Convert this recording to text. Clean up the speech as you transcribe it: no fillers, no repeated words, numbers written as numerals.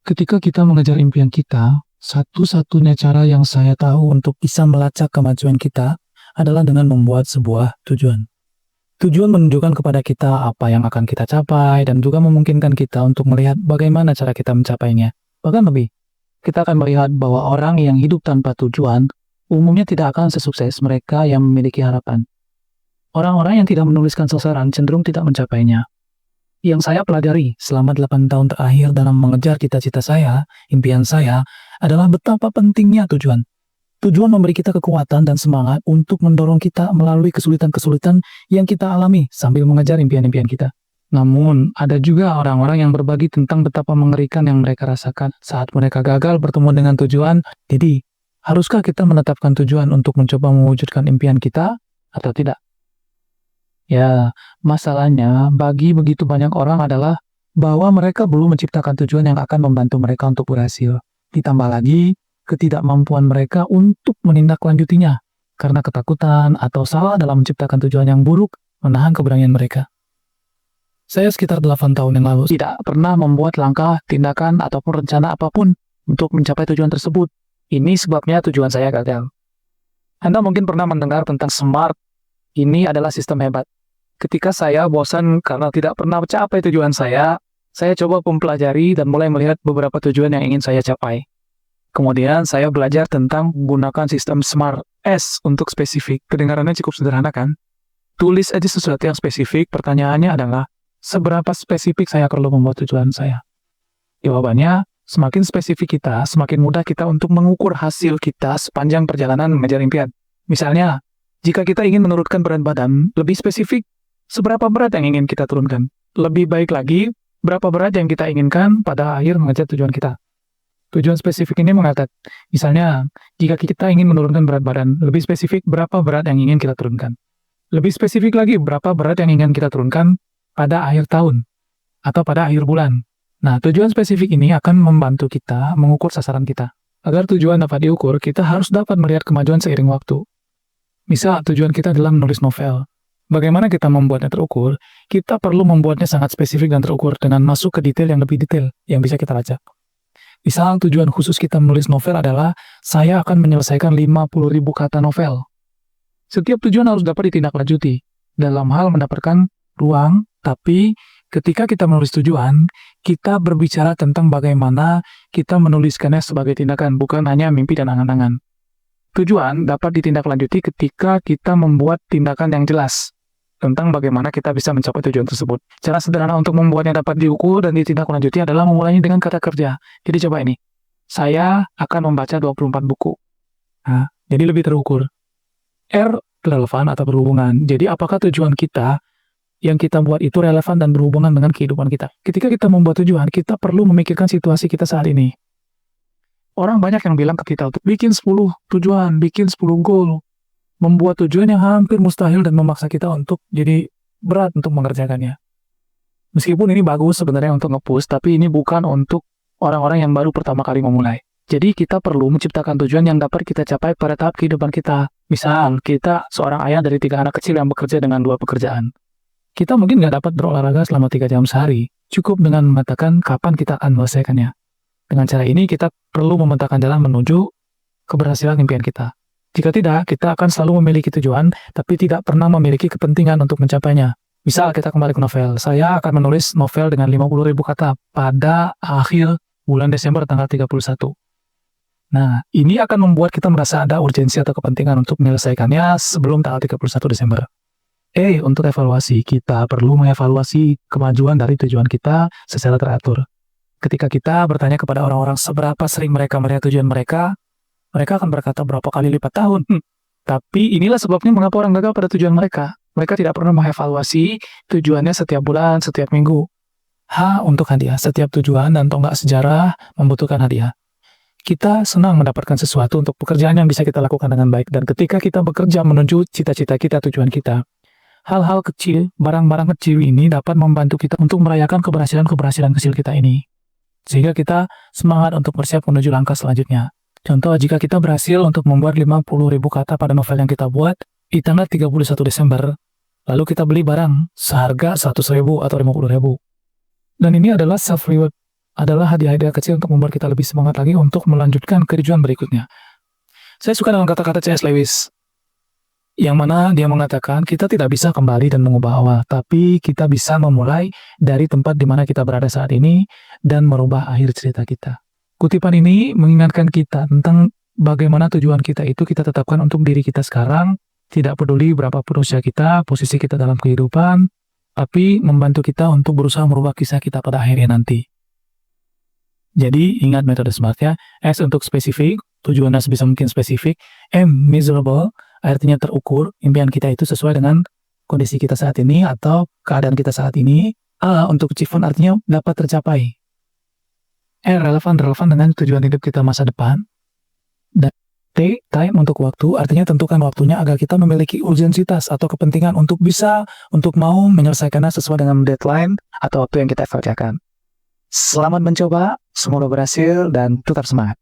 Ketika kita mengejar impian kita, satu-satunya cara yang saya tahu untuk bisa melacak kemajuan kita adalah dengan membuat sebuah tujuan. Tujuan menunjukkan kepada kita apa yang akan kita capai dan juga memungkinkan kita untuk melihat bagaimana cara kita mencapainya. Bahkan lebih, kita akan melihat bahwa orang yang hidup tanpa tujuan umumnya tidak akan sesukses mereka yang memiliki harapan. Orang-orang yang tidak menuliskan sasaran cenderung tidak mencapainya. Yang saya pelajari selama 8 tahun terakhir dalam mengejar cita-cita saya, impian saya, adalah betapa pentingnya tujuan. Tujuan memberi kita kekuatan dan semangat untuk mendorong kita melalui kesulitan-kesulitan yang kita alami sambil mengejar impian-impian kita. Namun, ada juga orang-orang yang berbagi tentang betapa mengerikan yang mereka rasakan saat mereka gagal bertemu dengan tujuan. Jadi, haruskah kita menetapkan tujuan untuk mencoba mewujudkan impian kita atau tidak? Ya, masalahnya bagi begitu banyak orang adalah bahwa mereka belum menciptakan tujuan yang akan membantu mereka untuk berhasil. Ditambah lagi, ketidakmampuan mereka untuk menindaklanjutinya karena ketakutan atau salah dalam menciptakan tujuan yang buruk menahan keberanian mereka. Saya sekitar 8 tahun yang lalu tidak pernah membuat langkah, tindakan, ataupun rencana apapun untuk mencapai tujuan tersebut. Ini sebabnya tujuan saya gagal. Anda mungkin pernah mendengar tentang SMART. Ini adalah sistem hebat. Ketika saya bosan karena tidak pernah mencapai tujuan saya coba mempelajari dan mulai melihat beberapa tujuan yang ingin saya capai. Kemudian saya belajar tentang menggunakan sistem SMART. S untuk spesifik. Kedengarannya cukup sederhana kan? Tulis aja sesuatu yang spesifik. Pertanyaannya adalah, seberapa spesifik saya perlu membuat tujuan saya? Jawabannya, semakin spesifik kita, semakin mudah kita untuk mengukur hasil kita sepanjang perjalanan mengejar impian. Misalnya, jika kita ingin menurunkan berat badan, lebih spesifik, seberapa berat yang ingin kita turunkan? Lebih baik lagi, berapa berat yang kita inginkan pada akhir mengejar tujuan kita? Tujuan spesifik ini mengatakan, misalnya, jika kita ingin menurunkan berat badan, lebih spesifik berapa berat yang ingin kita turunkan? Lebih spesifik lagi, berapa berat yang ingin kita turunkan pada akhir tahun atau pada akhir bulan? Nah, tujuan spesifik ini akan membantu kita mengukur sasaran kita. Agar tujuan dapat diukur, kita harus dapat melihat kemajuan seiring waktu. Misal, tujuan kita adalah menulis novel. Bagaimana kita membuatnya terukur? Kita perlu membuatnya sangat spesifik dan terukur dengan masuk ke detail yang lebih detail yang bisa kita lacak. Misal, tujuan khusus kita menulis novel adalah saya akan menyelesaikan 50.000 kata novel. Setiap tujuan harus dapat ditindaklanjuti dalam hal mendapatkan ruang, tapi ketika kita menulis tujuan, kita berbicara tentang bagaimana kita menuliskannya sebagai tindakan, bukan hanya mimpi dan angan-angan. Tujuan dapat ditindaklanjuti ketika kita membuat tindakan yang jelas tentang bagaimana kita bisa mencapai tujuan tersebut. Cara sederhana untuk membuatnya dapat diukur dan ditindaklanjuti adalah memulainya dengan kata kerja. Jadi coba ini, saya akan membaca 24 buku. Nah, jadi lebih terukur. R, relevan atau berhubungan. Jadi apakah tujuan kita yang kita buat itu relevan dan berhubungan dengan kehidupan kita? Ketika kita membuat tujuan, kita perlu memikirkan situasi kita saat ini. Orang banyak yang bilang ke kita untuk bikin 10 tujuan, bikin 10 goal. Membuat tujuan yang hampir mustahil dan memaksa kita untuk jadi berat untuk mengerjakannya. Meskipun ini bagus sebenarnya untuk nge-push, tapi ini bukan untuk orang-orang yang baru pertama kali memulai. Jadi kita perlu menciptakan tujuan yang dapat kita capai pada tahap kehidupan kita. Misal, kita seorang ayah dari 3 anak kecil yang bekerja dengan 2 pekerjaan. Kita mungkin nggak dapat berolahraga selama 3 jam sehari. Cukup dengan mengatakan kapan kita akan menyelesaikannya. Dengan cara ini, kita perlu memetakan jalan menuju keberhasilan impian kita. Jika tidak, kita akan selalu memiliki tujuan, tapi tidak pernah memiliki kepentingan untuk mencapainya. Misal, kita kembali ke novel. Saya akan menulis novel dengan 50.000 kata pada akhir bulan Desember tanggal 31. Nah, ini akan membuat kita merasa ada urgensi atau kepentingan untuk menyelesaikannya sebelum tanggal 31 Desember. Untuk evaluasi, kita perlu mengevaluasi kemajuan dari tujuan kita secara teratur. Ketika kita bertanya kepada orang-orang seberapa sering mereka melihat tujuan mereka akan berkata berapa kali lipat tahun. Tapi inilah sebabnya mengapa orang gagal pada tujuan mereka. Mereka tidak pernah mengevaluasi tujuannya setiap bulan, setiap minggu. Untuk hadiah. Setiap tujuan dan tonggak sejarah membutuhkan hadiah. Kita senang mendapatkan sesuatu untuk pekerjaan yang bisa kita lakukan dengan baik. Dan ketika kita bekerja menuju cita-cita kita, tujuan kita, hal-hal kecil, barang-barang kecil ini dapat membantu kita untuk merayakan keberhasilan-keberhasilan kecil kita ini. Sehingga kita semangat untuk bersiap menuju langkah selanjutnya. Contoh, jika kita berhasil untuk membuat 50.000 kata pada novel yang kita buat di tanggal 31 Desember, lalu kita beli barang seharga 100.000 atau 50.000. Dan ini adalah self-reward adalah hadiah-hadiah kecil untuk membuat kita lebih semangat lagi untuk melanjutkan ke tujuan berikutnya. Saya suka dengan kata-kata C.S. Lewis, yang mana dia mengatakan kita tidak bisa kembali dan mengubah awal, tapi kita bisa memulai dari tempat di mana kita berada saat ini dan merubah akhir cerita kita. Kutipan ini mengingatkan kita tentang bagaimana tujuan kita itu kita tetapkan untuk diri kita sekarang, tidak peduli berapapun usia kita, posisi kita dalam kehidupan, tapi membantu kita untuk berusaha merubah kisah kita pada akhirnya nanti. Jadi, ingat metode SMART-nya. S untuk spesifik, tujuannya sebisa mungkin spesifik. M, measurable, artinya terukur, impian kita itu sesuai dengan kondisi kita saat ini atau keadaan kita saat ini. A untuk achievement artinya dapat tercapai. R, relevan dengan tujuan hidup kita masa depan. Dan T, time untuk waktu, artinya tentukan waktunya agar kita memiliki urgensitas atau kepentingan untuk mau menyelesaikannya sesuai dengan deadline atau waktu yang kita kerjakan. Selamat mencoba, semoga berhasil dan tetap semangat.